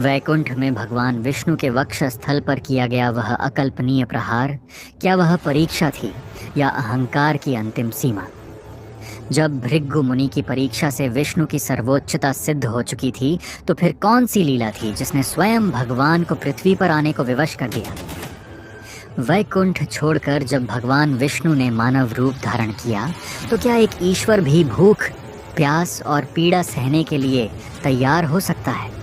वैकुंठ में भगवान विष्णु के वक्ष स्थल पर किया गया वह अकल्पनीय प्रहार, क्या वह परीक्षा थी या अहंकार की अंतिम सीमा? जब भृगु मुनि की परीक्षा से विष्णु की सर्वोच्चता सिद्ध हो चुकी थी, तो फिर कौन सी लीला थी जिसने स्वयं भगवान को पृथ्वी पर आने को विवश कर दिया? वैकुंठ छोड़कर जब भगवान विष्णु ने मानव रूप धारण किया, तो क्या एक ईश्वर भी भूख, प्यास और पीड़ा सहने के लिए तैयार हो सकता है?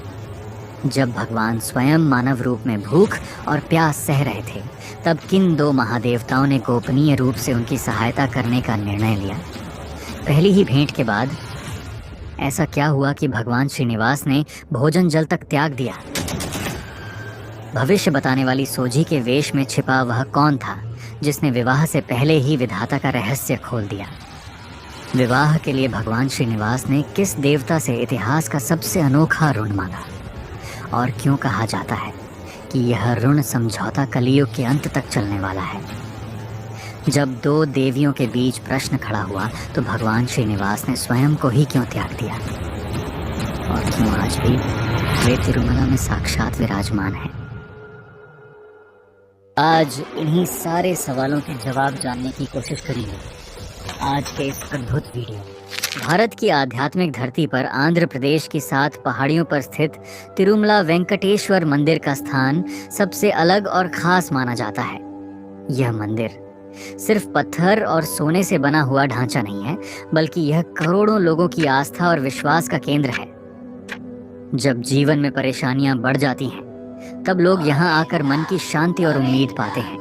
जब भगवान स्वयं मानव रूप में भूख और प्यास सह रहे थे, तब किन दो महादेवताओं ने गोपनीय रूप से उनकी सहायता करने का निर्णय लिया? पहली ही भेंट के बाद ऐसा क्या हुआ कि भगवान श्रीनिवास ने भोजन जल तक त्याग दिया? भविष्य बताने वाली सोझी के वेश में छिपा वह कौन था जिसने विवाह से पहले ही विधाता का रहस्य खोल दिया? विवाह के लिए भगवान श्रीनिवास ने किस देवता से इतिहास का सबसे अनोखा ऋण मांगा? और क्यों कहा जाता है कि यह ऋण समझौता कलियुग के अंत तक चलने वाला है? जब दो देवियों के बीच प्रश्न खड़ा हुआ, तो भगवान श्रीनिवास ने स्वयं को ही क्यों त्याग दिया? और क्यों आज भी वे तिरुमला में साक्षात विराजमान हैं? आज इन्हीं सारे सवालों के जवाब जानने की कोशिश करेंगे आज के इस अद्भुत वीडियो में। भारत की आध्यात्मिक धरती पर आंध्र प्रदेश की 7 पहाड़ियों पर स्थित तिरुमला वेंकटेश्वर मंदिर का स्थान सबसे अलग और खास माना जाता है। यह मंदिर सिर्फ पत्थर और सोने से बना हुआ ढांचा नहीं है, बल्कि यह करोड़ों लोगों की आस्था और विश्वास का केंद्र है। जब जीवन में परेशानियां बढ़ जाती हैं, तब लोग यहाँ आकर मन की शांति और उम्मीद पाते हैं।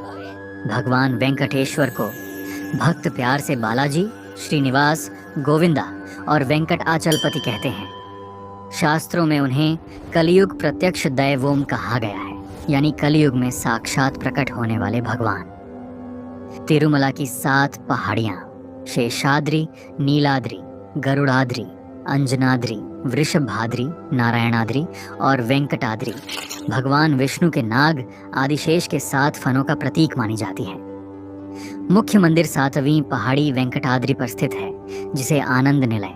भगवान वेंकटेश्वर को भक्त प्यार से बालाजी, श्रीनिवास, गोविंदा और वेंकट आचलपति कहते हैं। शास्त्रों में उन्हें कलियुग प्रत्यक्ष दैवोम कहा गया है, यानी कलियुग में साक्षात प्रकट होने वाले भगवान। तिरुमला की 7 पहाड़ियां शेषाद्रि, नीलाद्रि, गरुड़ाद्रि, अंजनाद्रि, वृषभाद्रि, नारायणाद्रि और वेंकटाद्रि भगवान विष्णु के नाग आदिशेष के 7 फनों का प्रतीक मानी जाती है। मुख्य मंदिर 7वीं पहाड़ी वेंकटाद्रि पर स्थित है, जिसे आनंद निलय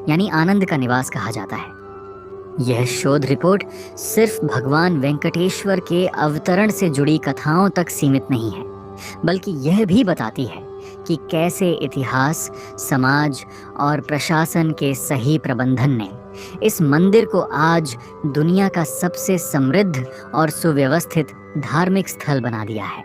यानी आनंद का निवास कहा जाता है। यह शोध रिपोर्ट सिर्फ भगवान वेंकटेश्वर के अवतरण से जुड़ी कथाओं तक सीमित नहीं है, बल्कि यह भी बताती है कि कैसे इतिहास, समाज और प्रशासन के सही प्रबंधन ने इस मंदिर को आज दुनिया का सबसे समृद्ध और सुव्यवस्थित धार्मिक स्थल बना दिया है।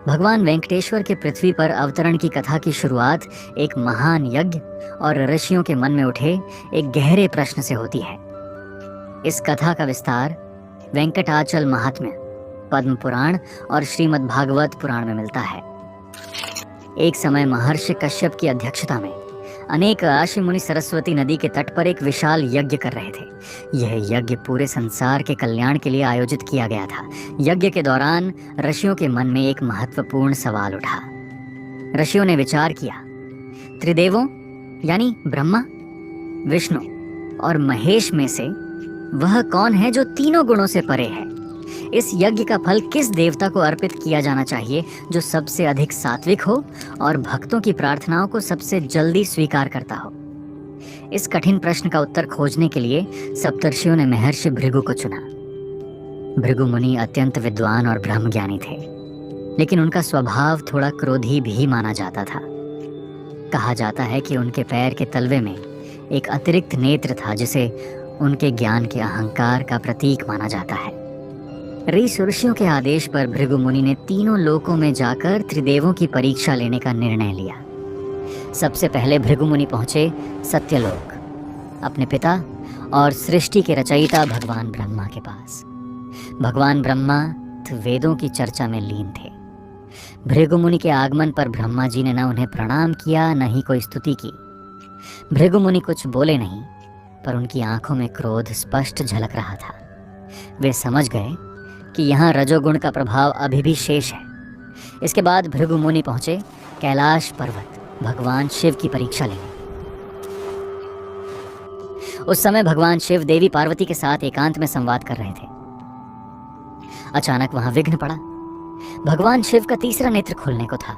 भगवान वेंकटेश्वर के पृथ्वी पर अवतरण की कथा की शुरुआत एक महान यज्ञ और ऋषियों के मन में उठे एक गहरे प्रश्न से होती है। इस कथा का विस्तार वेंकटाचल महात्म्य, पद्म पुराण और श्रीमद् भागवत पुराण में मिलता है। एक समय महर्षि कश्यप की अध्यक्षता में अनेक ऋषि मुनि सरस्वती नदी के तट पर एक विशाल यज्ञ कर रहे थे। यह यज्ञ पूरे संसार के कल्याण के लिए आयोजित किया गया था। यज्ञ के दौरान ऋषियों के मन में एक महत्वपूर्ण सवाल उठा। ऋषियों ने विचार किया, त्रिदेवों यानी ब्रह्मा, विष्णु और महेश में से वह कौन है जो तीनों गुणों से परे है? इस यज्ञ का फल किस देवता को अर्पित किया जाना चाहिए जो सबसे अधिक सात्विक हो और भक्तों की प्रार्थनाओं को सबसे जल्दी स्वीकार करता हो? इस कठिन प्रश्न का उत्तर खोजने के लिए सप्तर्षियों ने महर्षि भृगु को चुना। भृगु मुनि अत्यंत विद्वान और ब्रह्मज्ञानी थे, लेकिन उनका स्वभाव थोड़ा क्रोधी भी माना जाता था। कहा जाता है कि उनके पैर के तलवे में एक अतिरिक्त नेत्र था, जिसे उनके ज्ञान के अहंकार का प्रतीक माना जाता है। ऋषियों के आदेश पर भृगु मुनि ने तीनों लोकों में जाकर त्रिदेवों की परीक्षा लेने का निर्णय लिया। सबसे पहले भृगु मुनि पहुंचे सत्यलोक, अपने पिता और सृष्टि के रचयिता भगवान ब्रह्मा के पास। भगवान ब्रह्मा वेदों की चर्चा में लीन थे। भृगु मुनि के आगमन पर ब्रह्मा जी ने न उन्हें प्रणाम किया, न ही कोई स्तुति की। भृगु मुनि कुछ बोले नहीं, पर उनकी आंखों में क्रोध स्पष्ट झलक रहा था। वे समझ गए कि यहाँ रजोगुण का प्रभाव अभी भी शेष है। इसके बाद भृगु मुनि पहुंचे कैलाश पर्वत, भगवान शिव की परीक्षा लेने। उस समय भगवान शिव देवी पार्वती के साथ एकांत में संवाद कर रहे थे। अचानक वहां विघ्न पड़ा। भगवान शिव का तीसरा नेत्र खुलने को था।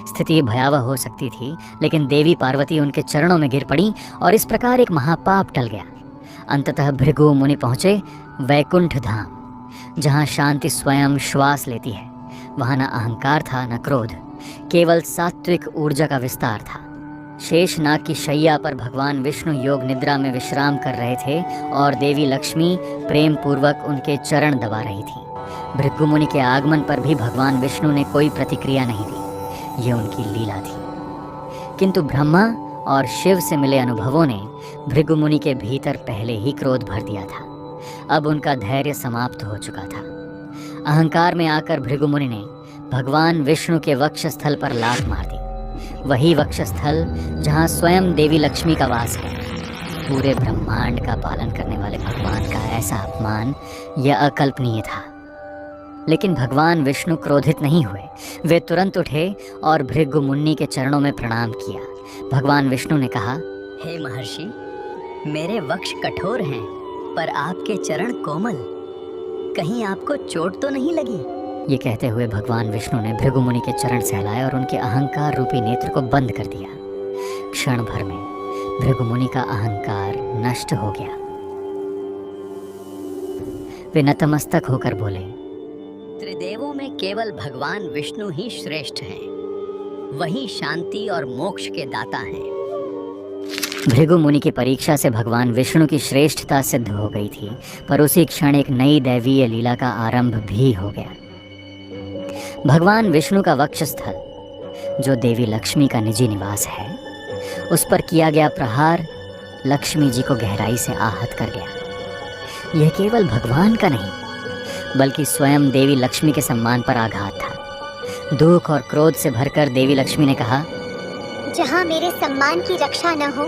स्थिति भयावह हो सकती थी, लेकिन देवी पार्वती उनके चरणों में गिर पड़ी और इस प्रकार एक महापाप टल गया। अंततः भृगु मुनि पहुंचे वैकुंठ धाम, जहां शांति स्वयं श्वास लेती है। वहां न अहंकार था न क्रोध, केवल सात्विक ऊर्जा का विस्तार था। शेषनाग की शैया पर भगवान विष्णु योग निद्रा में विश्राम कर रहे थे और देवी लक्ष्मी प्रेम पूर्वक उनके चरण दबा रही थी। भृगु मुनि के आगमन पर भी भगवान विष्णु ने कोई प्रतिक्रिया नहीं दी, यह उनकी लीला थी। किंतु ब्रह्मा और शिव से मिले अनुभवों ने भृगु मुनि के भीतर पहले ही क्रोध भर दिया था। अब उनका धैर्य समाप्त हो चुका था। अहंकार में आकर भृगु मुनि ने भगवान विष्णु के वक्षस्थल पर लात मार दी, वही वक्षस्थल जहां स्वयं देवी लक्ष्मी का वास है। पूरे ब्रह्मांड का पालन करने वाले भगवान का ऐसा अपमान यह अकल्पनीय था। लेकिन भगवान विष्णु क्रोधित नहीं हुए। वे तुरंत उठे और भृगु मुनि के चरणों में प्रणाम किया। भगवान विष्णु ने कहा, हे महर्षि, मेरे वक्ष कठोर हैं, पर आपके चरण कोमल, कहीं आपको चोट तो नहीं लगी? ये कहते हुए भगवान विष्णु ने भृगु मुनि के चरण सहलाए और उनके अहंकार रूपी नेत्र को बंद कर दिया। क्षण भर में भृगु मुनि का अहंकार नष्ट हो गया। वे नतमस्तक होकर बोले, त्रिदेवों में केवल भगवान विष्णु ही श्रेष्ठ हैं, वही शांति और मोक्ष के दाता हैं। भृगु मुनि की परीक्षा से भगवान विष्णु की श्रेष्ठता सिद्ध हो गई थी, पर उसी क्षण एक नई दैवीय लीला का आरंभ भी हो गया। भगवान विष्णु का वक्षस्थल, जो देवी लक्ष्मी का निजी निवास है, उस पर किया गया प्रहार लक्ष्मी जी को गहराई से आहत कर गया। यह केवल भगवान का नहीं, बल्कि स्वयं देवी लक्ष्मी के सम्मान पर आघात था। दुख और क्रोध से भरकर देवी लक्ष्मी ने कहा, जहाँ मेरे सम्मान की रक्षा न हो,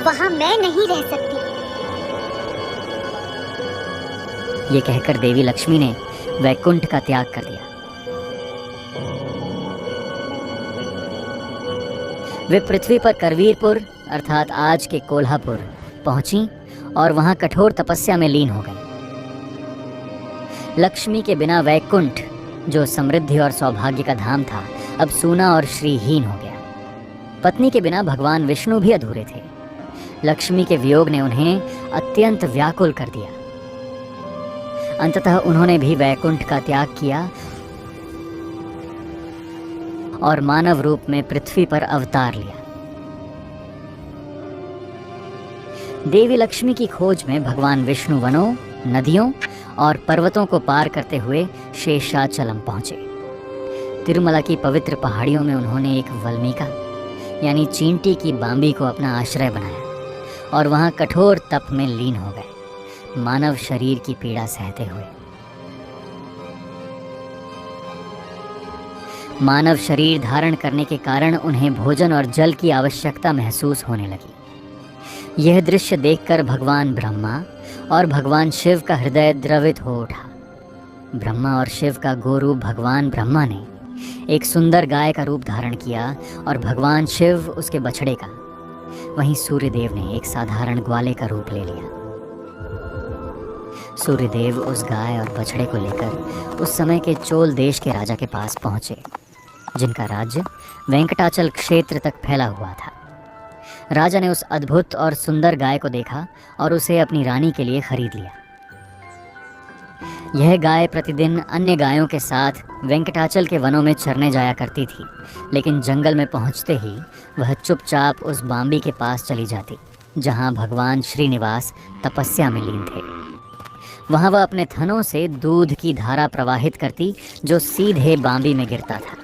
वहाँ मैं नहीं रह सकती। ये कहकर देवी लक्ष्मी ने वैकुंठ का त्याग कर दिया। वे पृथ्वी पर करवीरपुर अर्थात आज के कोल्हापुर पहुंची और वहां कठोर तपस्या में लीन हो गई। लक्ष्मी के बिना वैकुंठ, जो समृद्धि और सौभाग्य का धाम था, अब सूना और श्रीहीन हो गया। पत्नी के बिना भगवान विष्णु भी अधूरे थे। लक्ष्मी के वियोग ने उन्हें अत्यंत व्याकुल कर दिया। अंततः उन्होंने भी वैकुंठ का त्याग किया और मानव रूप में पृथ्वी पर अवतार लिया। देवी लक्ष्मी की खोज में भगवान विष्णु वनों, नदियों और पर्वतों को पार करते हुए शेषाचलम पहुंचे। तिरुमला की पवित्र पहाड़ियों में उन्होंने एक वल्मीका यानी चींटी की बांबी को अपना आश्रय बनाया और वहां कठोर तप में लीन हो गए, मानव शरीर की पीड़ा सहते हुए। मानव शरीर धारण करने के कारण उन्हें भोजन और जल की आवश्यकता महसूस होने लगी। यह दृश्य देखकर भगवान ब्रह्मा और भगवान शिव का हृदय द्रवित हो उठा। ब्रह्मा और शिव का गोरूप भगवान ब्रह्मा ने एक सुंदर गाय का रूप धारण किया और भगवान शिव उसके बछड़े का। वहीं सूर्यदेव ने एक साधारण ग्वाले का रूप ले लिया। सूर्यदेव उस गाय और बछड़े को लेकर उस समय के चोल देश के राजा के पास पहुंचे, जिनका राज्य वेंकटाचल क्षेत्र तक फैला हुआ था। राजा ने उस अद्भुत और सुंदर गाय को देखा और उसे अपनी रानी के लिए खरीद लिया। यह गाय प्रतिदिन अन्य गायों के साथ वेंकटाचल के वनों में चरने जाया करती थी, लेकिन जंगल में पहुंचते ही वह चुपचाप उस बांबी के पास चली जाती, जहां भगवान श्रीनिवास तपस्या में लीन थे। वहां वह अपने थनों से दूध की धारा प्रवाहित करती, जो सीधे बांबी में गिरता था।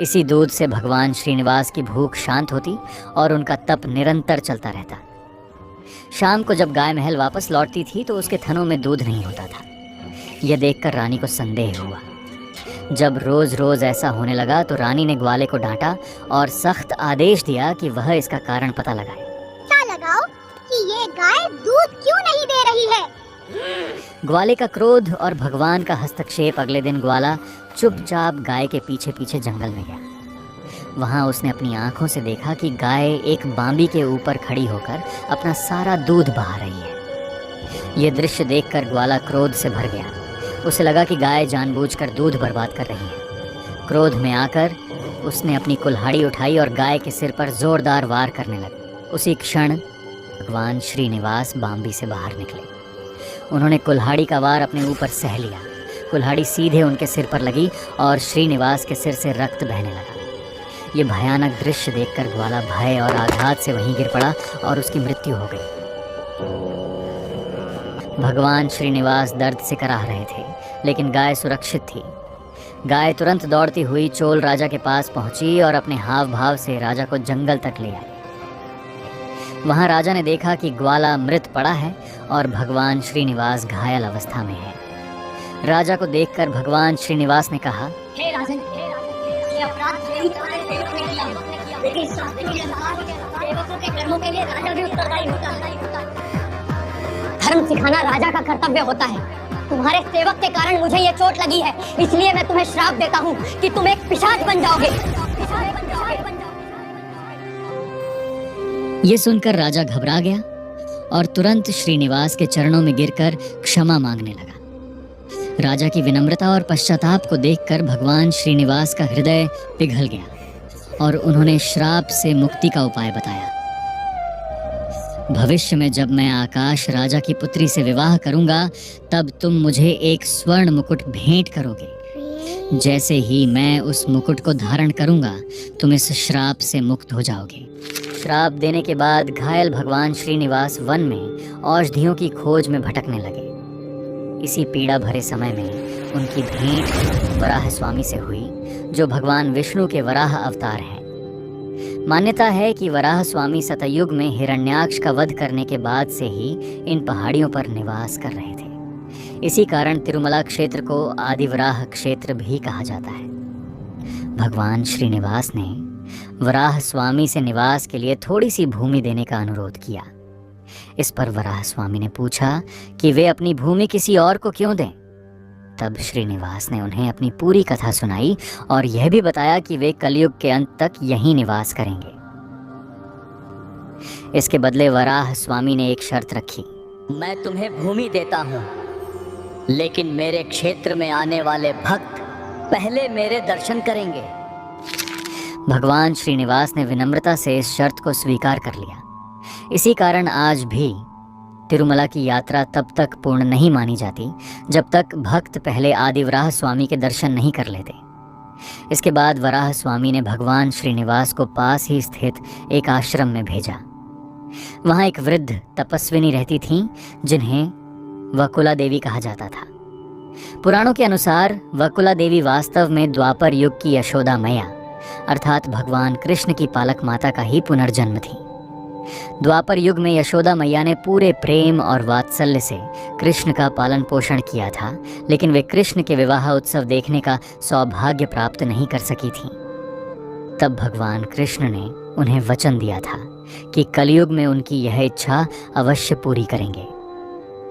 इसी दूध से भगवान श्रीनिवास की भूख शांत होती और उनका तप निरंतर चलता रहता। शाम को जब गाय महल वापस लौटती थी तो उसके थनों में दूध नहीं होता था। यह देखकर रानी को संदेह हुआ। जब रोज रोज ऐसा होने लगा तो रानी ने ग्वाले को डांटा और सख्त आदेश दिया कि वह इसका कारण पता लगाए। क्या लगाओ कि ये गाय दूध क्यों नहीं दे रही है? ग्वाले का क्रोध और भगवान का हस्तक्षेप। अगले दिन ग्वाला चुपचाप गाय के पीछे पीछे जंगल में गया। वहां उसने अपनी आंखों से देखा कि गाय एक बांबी के ऊपर खड़ी होकर अपना सारा दूध बहा रही है। यह दृश्य देखकर ग्वाला क्रोध से भर गया। उसे लगा कि गाय जानबूझकर दूध बर्बाद कर रही है। क्रोध में आकर उसने अपनी कुल्हाड़ी उठाई और गाय के सिर पर जोरदार वार करने लगा। उसी क्षण भगवान श्रीनिवास बाम्बी से बाहर निकले। उन्होंने कुल्हाड़ी का वार अपने ऊपर सह लिया। कुल्हाड़ी सीधे उनके सिर पर लगी और श्रीनिवास के सिर से रक्त बहने लगा। ये भयानक दृश्य देखकर ग्वाला भय और आघात से वहीं गिर पड़ा और उसकी मृत्यु हो गई। भगवान श्रीनिवास दर्द से कराह रहे थे, लेकिन गाय सुरक्षित थी। गाय तुरंत दौड़ती हुई चोल राजा के पास पहुंची और अपने हाव भाव से राजा को जंगल तक ले आई। वहां राजा ने देखा कि ग्वाला मृत पड़ा है और भगवान श्रीनिवास घायल अवस्था में है। राजा को देखकर भगवान श्रीनिवास ने कहा, हे राजन, ये अपराध सही तुम्हारे सेवक ने किया, लेकिन शास्त्र के अनुसार सेवकों के कर्मों के लिए राजा भी उत्तरदायी होता है। धर्म सिखाना राजा का कर्तव्य होता है। तुम्हारे सेवक के कारण मुझे ये चोट लगी है, इसलिए मैं तुम्हें श्राप देता हूँ कि तुम एक पिशाच बन जाओगे। ये सुनकर राजा घबरा गया और तुरंत श्रीनिवास के चरणों में गिरकर क्षमा मांगने लगा। राजा की विनम्रता और पश्चाताप को देखकर भगवान श्रीनिवास का हृदय पिघल गया और उन्होंने श्राप से मुक्ति का उपाय बताया। भविष्य में जब मैं आकाश राजा की पुत्री से विवाह करूंगा, तब तुम मुझे एक स्वर्ण मुकुट भेंट करोगे। जैसे ही मैं उस मुकुट को धारण करूंगा, तुम इस श्राप से मुक्त हो जाओगे। श्राप देने के बाद घायल भगवान श्रीनिवास वन में औषधियों की खोज में भटकने लगे। इसी पीड़ा भरे समय में उनकी भेंट वराह स्वामी से हुई, जो भगवान विष्णु के वराह अवतार हैं। मान्यता है कि वराह स्वामी सतयुग में हिरण्याक्ष का वध करने के बाद से ही इन पहाड़ियों पर निवास कर रहे थे। इसी कारण तिरुमला क्षेत्र को आदिवराह क्षेत्र भी कहा जाता है। भगवान श्रीनिवास ने वराह स्वामी से निवास के लिए थोड़ी सी भूमि देने का अनुरोध किया। इस पर वराह स्वामी ने पूछा कि वे अपनी भूमि किसी और को क्यों दें। तब श्रीनिवास ने उन्हें अपनी पूरी कथा सुनाई और यह भी बताया कि वे कलयुग के अंत तक यहीं निवास करेंगे। इसके बदले वराह स्वामी ने एक शर्त रखी। मैं तुम्हें भूमि देता हूँ, लेकिन मेरे क्षेत्र में आने वाले भक्त पहले मेरे दर्शन करेंगे। भगवान श्रीनिवास ने विनम्रता से इस शर्त को स्वीकार कर लिया। इसी कारण आज भी तिरुमला की यात्रा तब तक पूर्ण नहीं मानी जाती जब तक भक्त पहले आदिवराह स्वामी के दर्शन नहीं कर लेते। इसके बाद वराह स्वामी ने भगवान श्रीनिवास को पास ही स्थित एक आश्रम में भेजा। वहाँ एक वृद्ध तपस्विनी रहती थीं, जिन्हें वकुला देवी कहा जाता था। पुराणों के अनुसार वकुला देवी वास्तव में द्वापर युग की यशोदा मैया अर्थात भगवान कृष्ण की पालक माता का ही पुनर्जन्म थी। द्वापर युग में यशोदा मैया ने पूरे प्रेम और वात्सल्य से कृष्ण का पालन पोषण किया था, लेकिन वे कृष्ण के विवाह उत्सव देखने का सौभाग्य प्राप्त नहीं कर सकी थीं। तब भगवान कृष्ण ने उन्हें वचन दिया था कि कलयुग में उनकी यह इच्छा अवश्य पूरी करेंगे।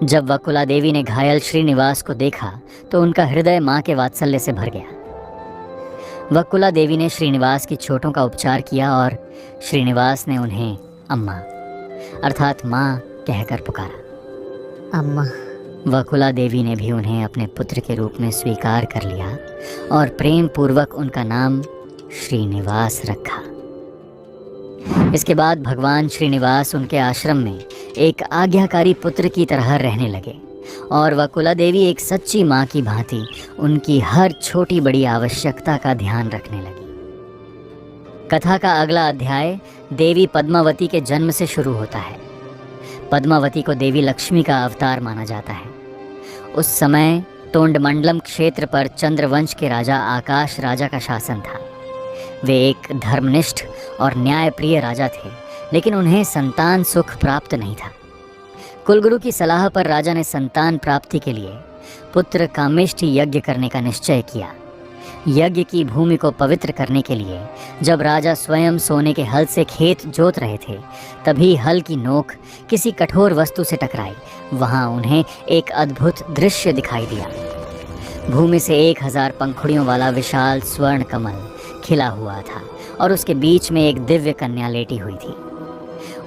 जब वकुला देवी ने घायल श्रीनिवास को देखा तो उनका हृदय माँ के वात्सल्य से भर गया। वकुला देवी ने श्रीनिवास की चोटों का उपचार किया और श्रीनिवास ने उन्हें अम्मा अर्थात माँ कहकर पुकारा। अम्मा। वकुला देवी ने भी उन्हें अपने पुत्र के रूप में स्वीकार कर लिया और प्रेम पूर्वक उनका नाम श्रीनिवास रखा। इसके बाद भगवान श्रीनिवास उनके आश्रम में एक आज्ञाकारी पुत्र की तरह रहने लगे और वकुला देवी एक सच्ची माँ की भांति उनकी हर छोटी बड़ी आवश्यकता का ध्यान रखने लगी। कथा का अगला अध्याय देवी पद्मावती के जन्म से शुरू होता है। पद्मावती को देवी लक्ष्मी का अवतार माना जाता है। उस समय तोंडमंडलम क्षेत्र पर चंद्रवंश के राजा आकाश राजा का शासन था। वे एक धर्मनिष्ठ और न्यायप्रिय राजा थे, लेकिन उन्हें संतान सुख प्राप्त नहीं था। कुलगुरु की सलाह पर राजा ने संतान प्राप्ति के लिए पुत्र कामेष्टि यज्ञ करने का निश्चय किया। यज्ञ की भूमि को पवित्र करने के लिए जब राजा स्वयं सोने के हल से खेत जोत रहे थे, तभी हल की नोक किसी कठोर वस्तु से टकराई। वहां उन्हें एक अद्भुत दृश्य दिखाई दिया। भूमि से 1000 पंखुड़ियों वाला विशाल स्वर्ण कमल खिला हुआ था और उसके बीच में एक दिव्य कन्या लेटी हुई थी।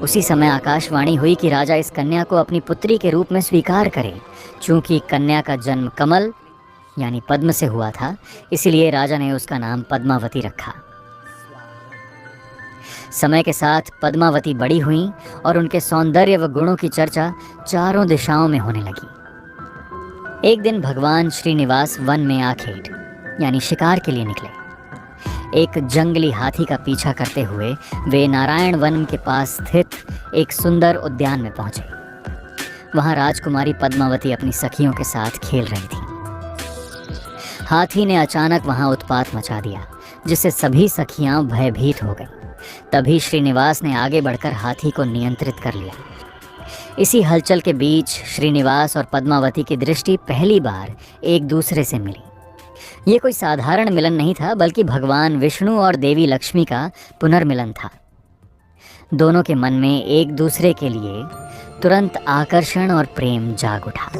उसी समय आकाशवाणी हुई कि राजा इस कन्या को अपनी पुत्री के रूप में स्वीकार करे। चूंकि कन्या का जन्म कमल यानी पद्म से हुआ था, इसलिए राजा ने उसका नाम पद्मावती रखा। समय के साथ पद्मावती बड़ी हुई और उनके सौंदर्य व गुणों की चर्चा चारों दिशाओं में होने लगी। एक दिन भगवान श्रीनिवास वन में आखेट यानी शिकार के लिए निकले। एक जंगली हाथी का पीछा करते हुए वे नारायण वन के पास स्थित एक सुंदर उद्यान में पहुंचे। वहां राजकुमारी पद्मावती अपनी सखियों के साथ खेल रही थी। हाथी ने अचानक वहां उत्पात मचा दिया, जिससे सभी सखियां भयभीत हो गईं। तभी श्रीनिवास ने आगे बढ़कर हाथी को नियंत्रित कर लिया। इसी हलचल के बीच श्रीनिवास और पद्मावती की दृष्टि पहली बार एक दूसरे से मिली। ये कोई साधारण मिलन नहीं था, बल्कि भगवान विष्णु और देवी लक्ष्मी का पुनर्मिलन था। दोनों के मन में एक दूसरे के लिए तुरंत आकर्षण और प्रेम जाग उठा।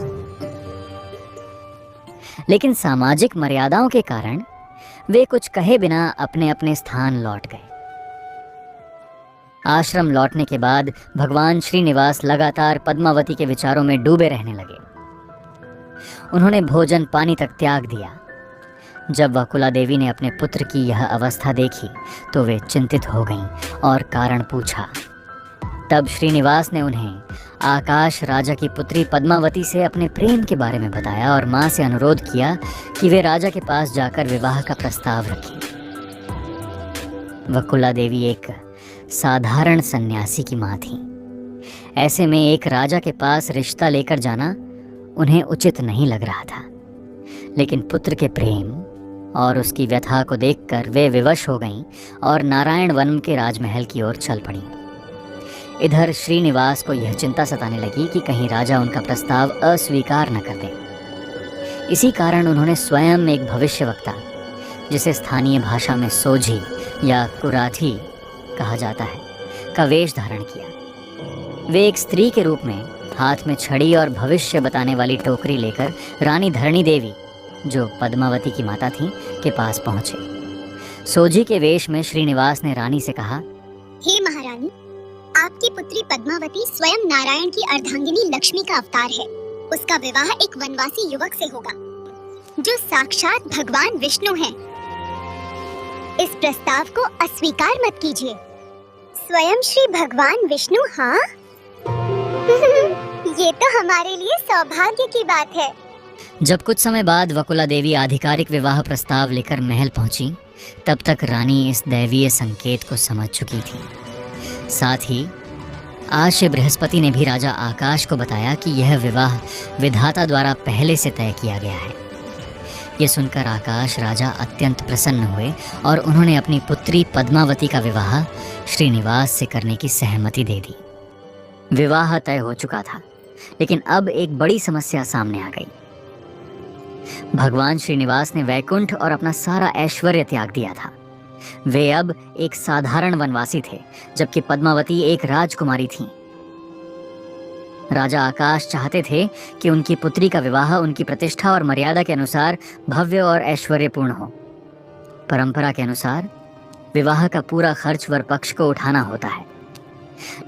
लेकिन सामाजिक मर्यादाओं के कारण वे कुछ कहे बिना अपने अपने स्थान लौट गए। आश्रम लौटने के बाद भगवान श्रीनिवास लगातार पद्मावती के विचारों में डूबे रहने लगे। उन्होंने भोजन पानी तक त्याग दिया। जब वकुला देवी ने अपने पुत्र की यह अवस्था देखी तो वे चिंतित हो गईं और कारण पूछा। तब श्रीनिवास ने उन्हें आकाश राजा की पुत्री पद्मावती से अपने प्रेम के बारे में बताया और मां से अनुरोध किया कि वे राजा के पास जाकर विवाह का प्रस्ताव रखें। वकुला देवी एक साधारण सन्यासी की मां थी। ऐसे में एक राजा के पास रिश्ता लेकर जाना उन्हें उचित नहीं लग रहा था। लेकिन पुत्र के प्रेम और उसकी व्यथा को देखकर वे विवश हो गईं और नारायण वन के राजमहल की ओर चल पड़ी। इधर श्रीनिवास को यह चिंता सताने लगी कि कहीं राजा उनका प्रस्ताव अस्वीकार न कर दे। इसी कारण उन्होंने स्वयं एक भविष्यवक्ता, जिसे स्थानीय भाषा में सोझी या कुराथी कहा जाता है, का वेश धारण किया। वे एक स्त्री के रूप में हाथ में छड़ी और भविष्य बताने वाली टोकरी लेकर रानी धरणी देवी, जो पद्मावती की माता थी, के पास पहुंचे। सोझी के वेश में श्रीनिवास ने रानी से कहा, हे महारानी, आपकी पुत्री पद्मावती स्वयं नारायण की अर्धांगिनी लक्ष्मी का अवतार है। उसका विवाह एक वनवासी युवक से होगा, जो साक्षात भगवान विष्णु हैं। इस प्रस्ताव को अस्वीकार मत कीजिए। स्वयं श्री भगवान विष्णु, हाँ? ये तो हमारे लिए सौभाग्य की बात है। जब कुछ समय बाद वकुला देवी आधिकारिक विवाह प्रस्ताव लेकर महल पहुंची, तब तक रानी इस दैवीय संकेत को समझ चुकी थी। साथ ही आज से बृहस्पति ने भी राजा आकाश को बताया कि यह विवाह विधाता द्वारा पहले से तय किया गया है। यह सुनकर आकाश राजा अत्यंत प्रसन्न हुए और उन्होंने अपनी पुत्री पद्मावती का विवाह श्रीनिवास से करने की सहमति दे दी। विवाह तय हो चुका था, लेकिन अब एक बड़ी समस्या सामने आ गई। भगवान श्रीनिवास ने वैकुंठ और अपना सारा ऐश्वर्य त्याग दिया था। वे अब एक साधारण वनवासी थे, जबकि पद्मावती एक राजकुमारी थी। राजा आकाश चाहते थे कि उनकी पुत्री का विवाह उनकी प्रतिष्ठा और मर्यादा के अनुसार भव्य और ऐश्वर्यपूर्ण हो। परंपरा के अनुसार विवाह का पूरा खर्च वर पक्ष को उठाना होता है,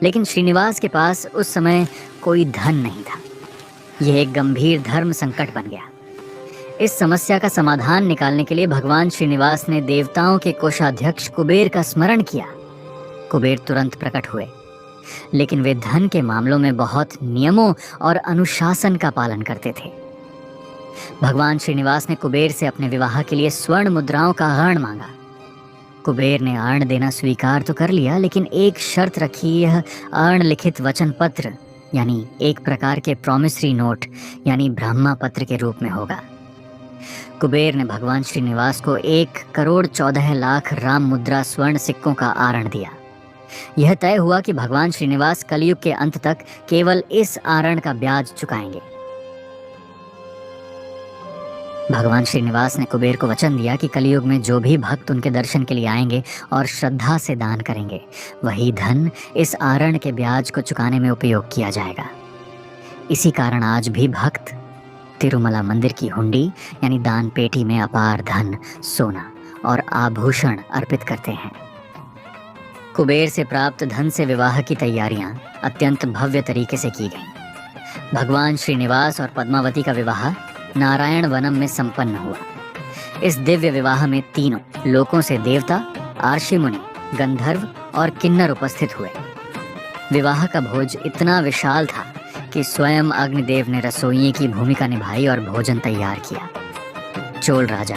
लेकिन श्रीनिवास के पास उस समय कोई धन नहीं था। यह एक गंभीर धर्म संकट बन गया। इस समस्या का समाधान निकालने के लिए भगवान श्रीनिवास ने देवताओं के कोषाध्यक्ष कुबेर का स्मरण किया। कुबेर तुरंत प्रकट हुए, लेकिन वे धन के मामलों में बहुत नियमों और अनुशासन का पालन करते थे। भगवान श्रीनिवास ने कुबेर से अपने विवाह के लिए स्वर्ण मुद्राओं का अर्ण मांगा। कुबेर ने अर्ण देना स्वीकार तो कर लिया, लेकिन एक शर्त रखी। यह अर्ण लिखित वचन पत्र यानी एक प्रकार के प्रॉमिसरी नोट यानी ब्रह्मा पत्र के रूप में होगा। कुबेर ने भगवान श्रीनिवास को 1,14,00,000 राम मुद्रा स्वर्ण सिक्कों का आरण दिया। यह तय हुआ कि भगवान श्रीनिवास कलयुग के अंत तक केवल इस आरण का ब्याज चुकाएंगे। भगवान श्रीनिवास ने कुबेर को वचन दिया कि कलयुग में जो भी भक्त उनके दर्शन के लिए आएंगे और श्रद्धा से दान करेंगे, वही धन इस आरण के ब्याज को चुकाने में उपयोग किया जाएगा। इसी कारण आज भी भक्त तिरुमला मंदिर की हुंडी यानी दान पेटी में अपार धन, सोना और आभूषण अर्पित करते हैं। कुबेर से प्राप्त धन से विवाह की तैयारियां अत्यंत भव्य तरीके से की गईं। भगवान श्रीनिवास और पद्मावती का विवाह नारायण वनम में संपन्न हुआ। इस दिव्य विवाह में तीनों लोकों से देवता, आर्षि मुनि, गंधर्व और किन्नर उपस्थित हुए। विवाह का भोज इतना विशाल था कि स्वयं अग्निदेव ने रसोइये की भूमिका निभाई और भोजन तैयार किया। चोल राजा,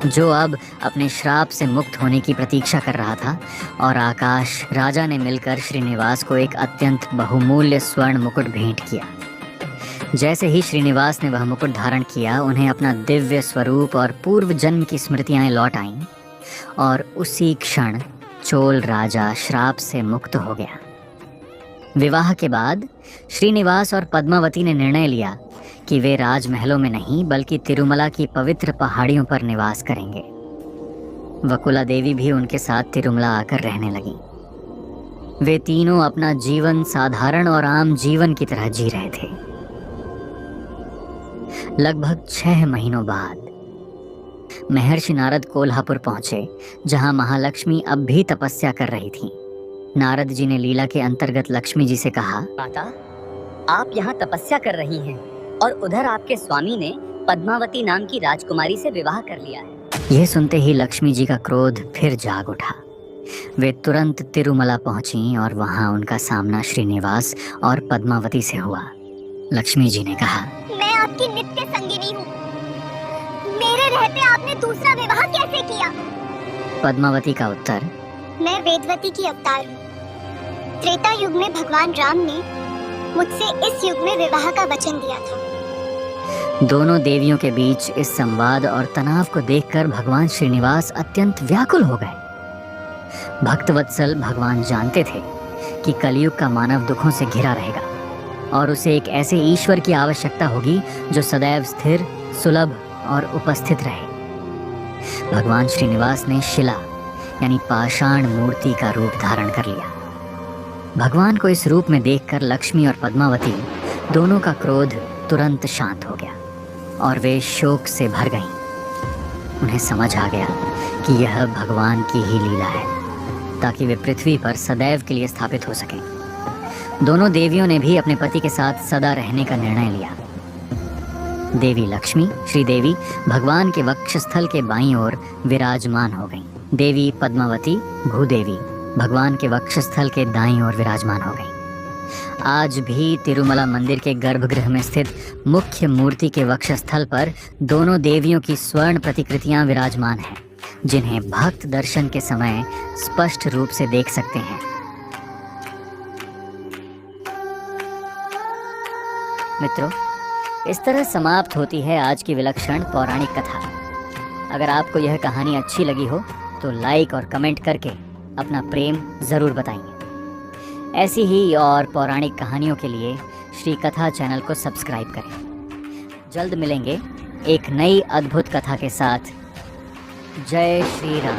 जो अब अपने श्राप से मुक्त होने की प्रतीक्षा कर रहा था, और आकाश राजा ने मिलकर श्रीनिवास को एक अत्यंत बहुमूल्य स्वर्ण मुकुट भेंट किया। जैसे ही श्रीनिवास ने वह मुकुट धारण किया, उन्हें अपना दिव्य स्वरूप और पूर्व जन्म की स्मृतियां लौट आईं, और उसी क्षण चोल राजा श्राप से मुक्त हो गया। विवाह के बाद श्रीनिवास और पद्मावती ने निर्णय लिया कि वे राजमहलों में नहीं बल्कि तिरुमला की पवित्र पहाड़ियों पर निवास करेंगे। वकुला देवी भी उनके साथ तिरुमला आकर रहने लगी। वे तीनों अपना जीवन साधारण और आम जीवन की तरह जी रहे थे। लगभग 6 महीनों बाद महर्षि नारद कोल्हापुर पहुंचे, जहां महालक्ष्मी अब भी तपस्या कर रही थी। नारद जी ने लीला के अंतर्गत लक्ष्मी जी से कहा, माता, आप यहाँ तपस्या कर रही हैं और उधर आपके स्वामी ने पद्मावती नाम की राजकुमारी से विवाह कर लिया है। यह सुनते ही लक्ष्मी जी का क्रोध फिर जाग उठा। वे तुरंत तिरुमला पहुंची और वहां उनका सामना श्रीनिवास और पद्मावती से हुआ। लक्ष्मी जी ने कहा, मैं आपकी नित्य संगिनी हूँ, मेरे रहते आपने दूसरा विवाह कैसे किया? पद्मावती का उत्तर, मैं वेदवती की अवतार हूँ। त्रेता युग में भगवान राम ने मुझसे इस युग में विवाह का वचन दिया था। दोनों देवियों के बीच इस संवाद और तनाव को देखकर भगवान श्रीनिवास अत्यंत व्याकुल हो गए। भक्तवत्सल भगवान जानते थे कि कलयुग का मानव दुखों से घिरा रहेगा और उसे एक ऐसे ईश्वर की आवश्यकता होगी जो सदैव स्थिर, सुलभ और उपस्थित रहे। भगवान श्रीनिवास ने शिला यानी पाषाण मूर्ति का रूप धारण कर लिया। भगवान को इस रूप में देखकर लक्ष्मी और पद्मावती दोनों का क्रोध तुरंत शांत हो गया और वे शोक से भर गईं। उन्हें समझ आ गया कि यह भगवान की ही लीला है, ताकि वे पृथ्वी पर सदैव के लिए स्थापित हो सकें। दोनों देवियों ने भी अपने पति के साथ सदा रहने का निर्णय लिया। देवी लक्ष्मी, श्रीदेवी, भगवान के वक्षस्थल के बाईं ओर विराजमान हो गईं। देवी पद्मावती, भूदेवी, भगवान के वक्षस्थल के दाईं ओर विराजमान हो गईं। आज भी तिरुमला मंदिर के गर्भगृह में स्थित मुख्य मूर्ति के वक्षस्थल पर दोनों देवियों की स्वर्ण प्रतिकृतियां विराजमान हैं, जिन्हें भक्त दर्शन के समय स्पष्ट रूप से देख सकते हैं। मित्रों, इस तरह समाप्त होती है आज की विलक्षण पौराणिक कथा। अगर आपको यह कहानी अच्छी लगी हो तो लाइक और कमेंट करके अपना प्रेम ज़रूर बताइए। ऐसी ही और पौराणिक कहानियों के लिए श्री कथा चैनल को सब्सक्राइब करें। जल्द मिलेंगे एक नई अद्भुत कथा के साथ। जय श्री राम।